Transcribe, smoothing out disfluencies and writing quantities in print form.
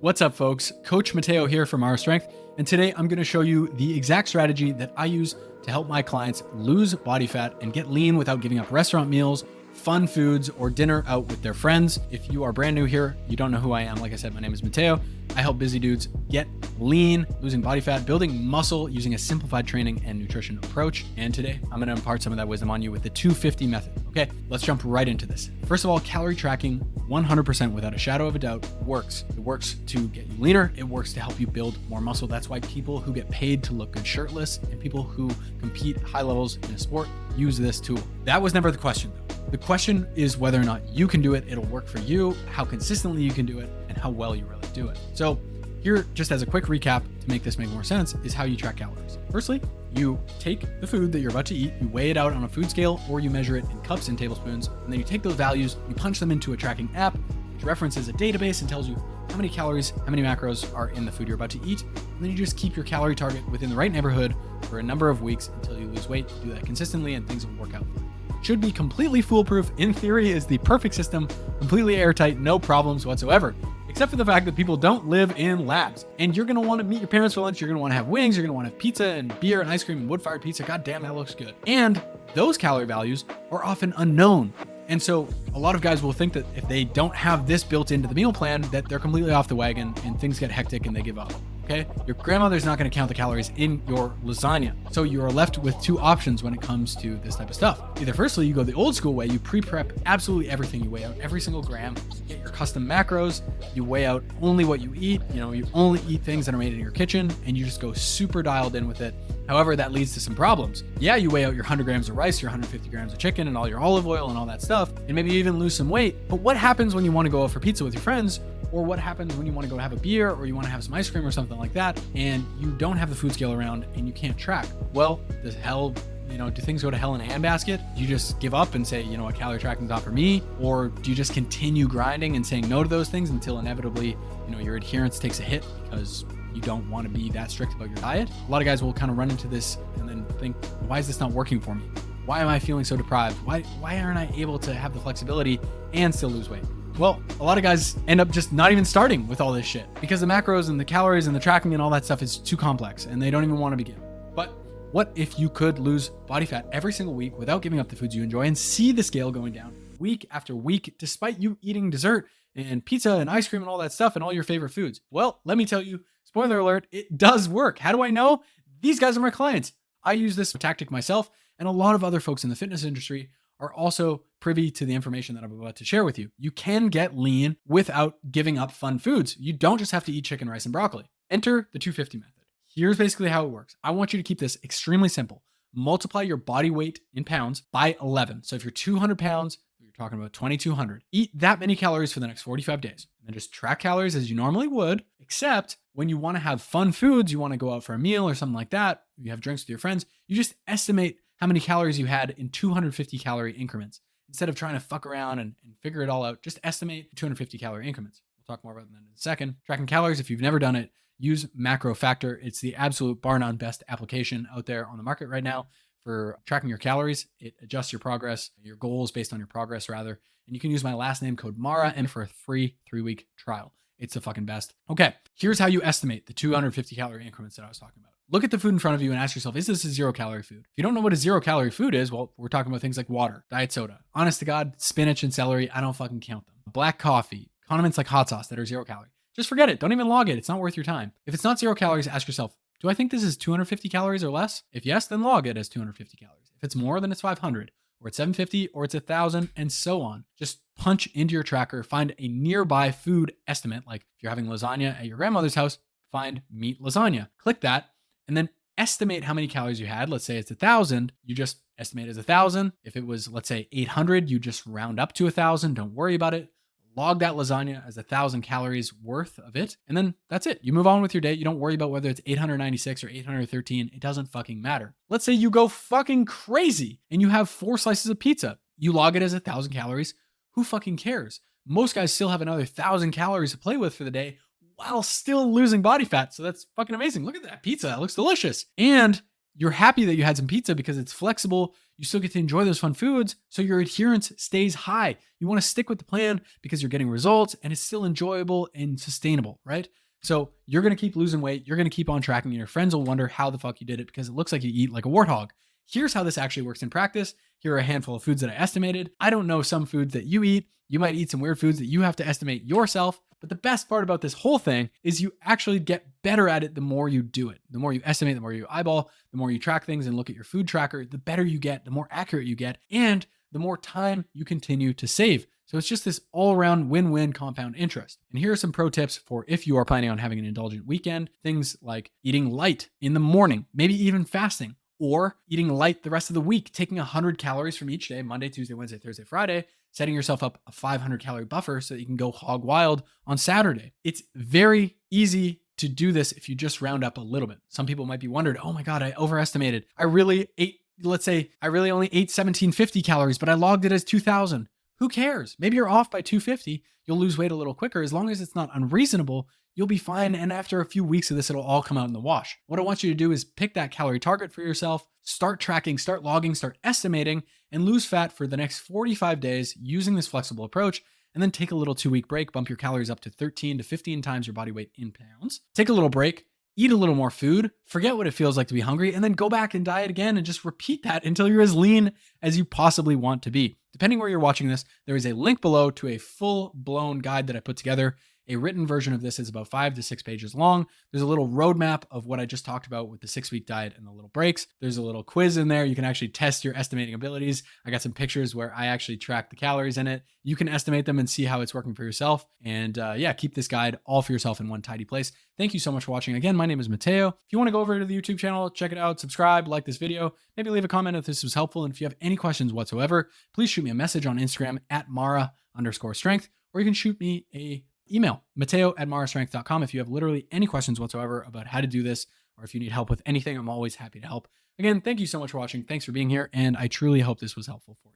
What's up, folks? Coach Mateo here from Our Strength, and today I'm going to show you the exact strategy that I use to help my clients lose body fat and get lean without giving up restaurant meals, fun foods, or dinner out with their friends. If you are brand new here, you don't know who I am. Like I said, my name is Mateo. I help busy dudes get lean, losing body fat, building muscle using a simplified training and nutrition approach. And today I'm going to impart some of that wisdom on you with the 250 method. Okay, let's jump right into this. First of all, calorie tracking 100% without a shadow of a doubt works. It works to get you leaner. It works to help you build more muscle. That's why people who get paid to look good shirtless and people who compete high levels in a sport use this tool. That was never the question though. The question is whether or not you can do it. It'll work for you, how consistently you can do it, and how well you really do it. So here, just as a quick recap to make this make more sense, is how you track calories. Firstly, you take the food that you're about to eat, you weigh it out on a food scale, or you measure it in cups and tablespoons, and then you take those values, you punch them into a tracking app, which references a database and tells you how many calories, how many macros are in the food you're about to eat, and then you just keep your calorie target within the right neighborhood for a number of weeks until you lose weight. You do that consistently and things will work out. Should be completely foolproof. In theory, is the perfect system, completely airtight, no problems whatsoever. Except for the fact that people don't live in labs. And you're gonna wanna meet your parents for lunch, you're gonna wanna have wings, you're gonna wanna have pizza and beer and ice cream and wood-fired pizza. God damn, that looks good. And those calorie values are often unknown. And so a lot of guys will think that if they don't have this built into the meal plan, that they're completely off the wagon and things get hectic and they give up. Okay? Your grandmother's not going to count the calories in your lasagna. So you are left with two options when it comes to this type of stuff. Either firstly, you go the old school way, you pre-prep absolutely everything. You weigh out every single gram, you get your custom macros, you weigh out only what you eat, you only eat things that are made in your kitchen, and you just go super dialed in with it. However, that leads to some problems. Yeah, you weigh out your 100 grams of rice, your 150 grams of chicken, and all your olive oil and all that stuff, and maybe you even lose some weight. But what happens when you want to go out for pizza with your friends? Or what happens when you want to go have a beer or you want to have some ice cream or something like that, and you don't have the food scale around and you can't track? Well, do things go to hell in a handbasket? Do you just give up and say, what, calorie tracking's not for me? Or do you just continue grinding and saying no to those things until inevitably, your adherence takes a hit because you don't want to be that strict about your diet? A lot of guys will kind of run into this and then think, why is this not working for me? Why am I feeling so deprived? Why aren't I able to have the flexibility and still lose weight? Well, a lot of guys end up just not even starting with all this shit because the macros and the calories and the tracking and all that stuff is too complex and they don't even want to begin. But what if you could lose body fat every single week without giving up the foods you enjoy and see the scale going down week after week, despite you eating dessert and pizza and ice cream and all that stuff and all your favorite foods? Well, let me tell you, spoiler alert, it does work. How do I know? These guys are my clients. I use this tactic myself, and a lot of other folks in the fitness industry are also privy to the information that I'm about to share with you. You can get lean without giving up fun foods. You don't just have to eat chicken, rice, and broccoli. Enter the 250 method. Here's basically how it works. I want you to keep this extremely simple. Multiply your body weight in pounds by 11. So if you're 200 pounds, you're talking about 2,200. Eat that many calories for the next 45 days. And then just track calories as you normally would, except when you want to have fun foods, you want to go out for a meal or something like that, you have drinks with your friends, you just estimate how many calories you had in 250 calorie increments. Instead of trying to fuck around and figure it all out, just estimate 250 calorie increments. We'll talk more about that in a second. Tracking calories, if you've never done it, use Macro Factor. It's the absolute bar none best application out there on the market right now for tracking your calories. It adjusts your progress, your goals based on your progress rather. And you can use my last name code MARA and for a free 3-week trial. It's the fucking best. Okay, here's how you estimate the 250 calorie increments that I was talking about. Look at the food in front of you and ask yourself, is this a 0-calorie food? If you don't know what a 0-calorie food is, well, we're talking about things like water, diet soda. Honest to God, spinach and celery, I don't fucking count them. Black coffee, condiments like hot sauce that are 0-calorie. Just forget it. Don't even log it. It's not worth your time. If it's not 0 calories, ask yourself, do I think this is 250 calories or less? If yes, then log it as 250 calories. If it's more, then it's 500, or it's 750, or it's 1,000, and so on. Just punch into your tracker, find a nearby food estimate. Like if you're having lasagna at your grandmother's house, find meat lasagna. Click that, and then estimate how many calories you had. Let's say it's 1,000. You just estimate as 1,000. If it was, let's say 800, you just round up to 1,000. Don't worry about it. Log that lasagna as 1,000 calories worth of it. And then that's it. You move on with your day. You don't worry about whether it's 896 or 813. It doesn't fucking matter. Let's say you go fucking crazy and you have 4 slices of pizza. You log it as 1,000 calories. Who fucking cares? Most guys still have another 1,000 calories to play with for the day while still losing body fat. So that's fucking amazing. Look at that pizza. That looks delicious. And you're happy that you had some pizza because it's flexible. You still get to enjoy those fun foods. So your adherence stays high. You want to stick with the plan because you're getting results and it's still enjoyable and sustainable, right? So you're going to keep losing weight. You're going to keep on tracking and your friends will wonder how the fuck you did it because it looks like you eat like a warthog. Here's how this actually works in practice. Here are a handful of foods that I estimated. I don't know some foods that you eat. You might eat some weird foods that you have to estimate yourself. But the best part about this whole thing is you actually get better at it the more you do it. The more you estimate, the more you eyeball, the more you track things and look at your food tracker, the better you get, the more accurate you get, and the more time you continue to save. So it's just this all-around win-win compound interest. And here are some pro tips for if you are planning on having an indulgent weekend. Things like eating light in the morning, maybe even fasting, or eating light the rest of the week, taking 100 calories from each day, Monday, Tuesday, Wednesday, Thursday, Friday, setting yourself up a 500 calorie buffer so that you can go hog wild on Saturday. It's very easy to do this if you just round up a little bit. Some people might be wondering, oh my God, I overestimated. I really ate, let's say I really only ate 1750 calories, but I logged it as 2000. Who cares? Maybe you're off by 250. You'll lose weight a little quicker. As long as it's not unreasonable, you'll be fine. And after a few weeks of this, it'll all come out in the wash. What I want you to do is pick that calorie target for yourself, start tracking, start logging, start estimating, and lose fat for the next 45 days using this flexible approach. And then take a little 2-week break, bump your calories up to 13 to 15 times your body weight in pounds. Take a little break, eat a little more food, forget what it feels like to be hungry, and then go back and diet again and just repeat that until you're as lean as you possibly want to be. Depending where you're watching this, there is a link below to a full-blown guide that I put together. A written version of this is about 5 to 6 pages long. There's a little roadmap of what I just talked about with the 6-week diet and the little breaks. There's a little quiz in there. You can actually test your estimating abilities. I got some pictures where I actually track the calories in it. You can estimate them and see how it's working for yourself. And yeah, keep this guide all for yourself in one tidy place. Thank you so much for watching. Again, my name is Mateo. If you want to go over to the YouTube channel, check it out, subscribe, like this video, maybe leave a comment if this was helpful. And if you have any questions whatsoever, please shoot me a message on Instagram at Mara_strength, or you can shoot me a email, Mateo@marastrength.com. If you have literally any questions whatsoever about how to do this, or if you need help with anything, I'm always happy to help. Again, thank you so much for watching. Thanks for being here. And I truly hope this was helpful for you.